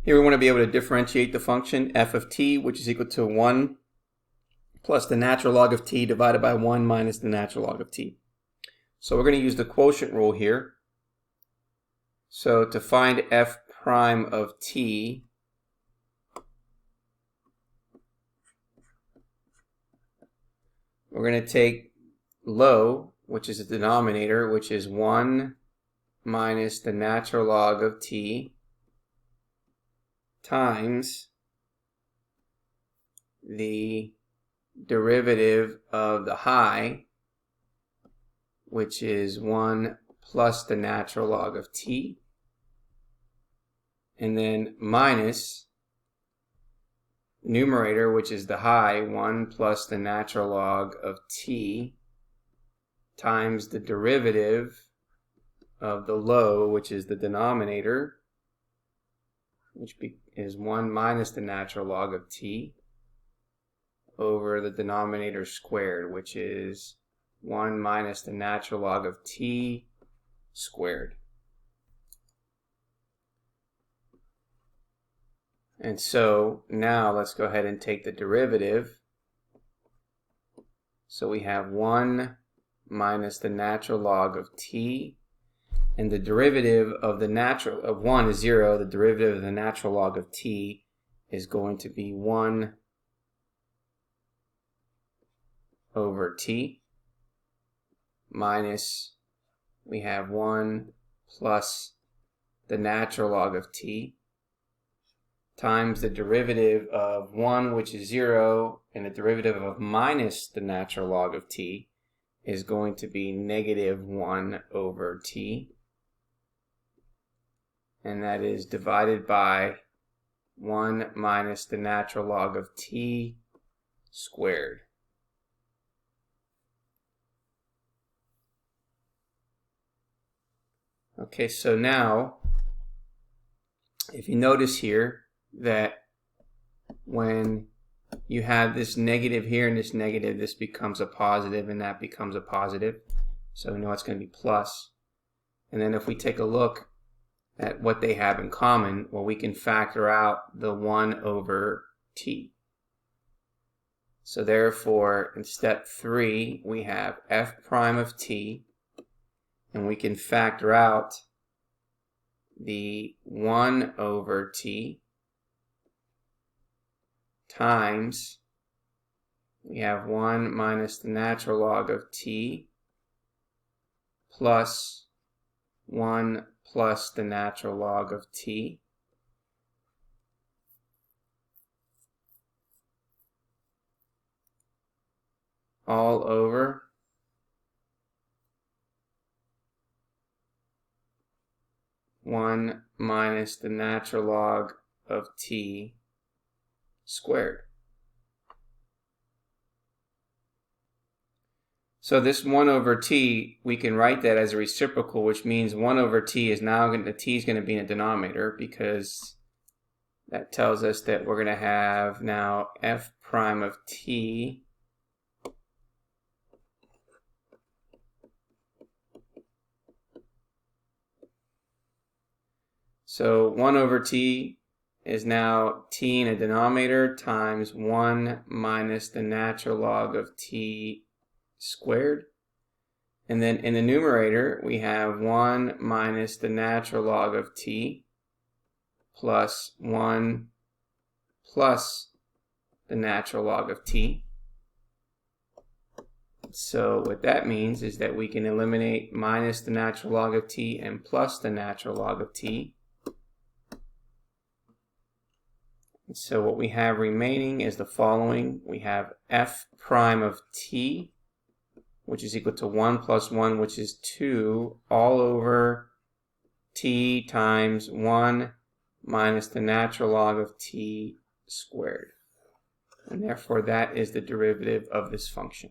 Here we want to be able to differentiate the function f of t, which is equal to 1 plus the natural log of t divided by 1 minus the natural log of t. So we're going to use the quotient rule here. So to find f prime of t, we're going to take low, which is the denominator, which is 1 minus the natural log of t times the derivative of the high, which is 1 plus the natural log of t, and then minus numerator, which is the high, 1 plus the natural log of t, times the derivative of the low, which is the denominator, which is 1 minus the natural log of t, over the denominator squared, which is 1 minus the natural log of t squared. And so now let's go ahead and take the derivative. So we have 1 minus the natural log of t, and the derivative of the natural of 1 is 0. The derivative of the natural log of t is going to be 1 over t minus, we have 1 plus the natural log of t times the derivative of 1, which is 0, and the derivative of minus the natural log of t is going to be negative 1 over t. And that is divided by 1 minus the natural log of t squared. Okay, so now, if you notice here that when you have this negative here and this negative, this becomes a positive and that becomes a positive. So we know it's going to be plus. And then if we take a look at what they have in common, well, we can factor out the 1 over t. So therefore, in step 3, we have f prime of t, and we can factor out the 1 over t times, we have 1 minus the natural log of t plus 1 plus the natural log of t all over one minus the natural log of t squared. So this 1 over t, we can write that as a reciprocal, which means 1 over t is now going to, the t is going to be in a denominator, because that tells us that we're going to have now f prime of t so 1 over t is now t in a denominator times 1 minus the natural log of t squared. And then in the numerator, we have 1 minus the natural log of t plus 1 plus the natural log of t. So what that means is that we can eliminate minus the natural log of t and plus the natural log of t. So what we have remaining is the following. We have f prime of t, which is equal to 1 plus 1, which is 2, all over t times 1 minus the natural log of t squared. And therefore that is the derivative of this function.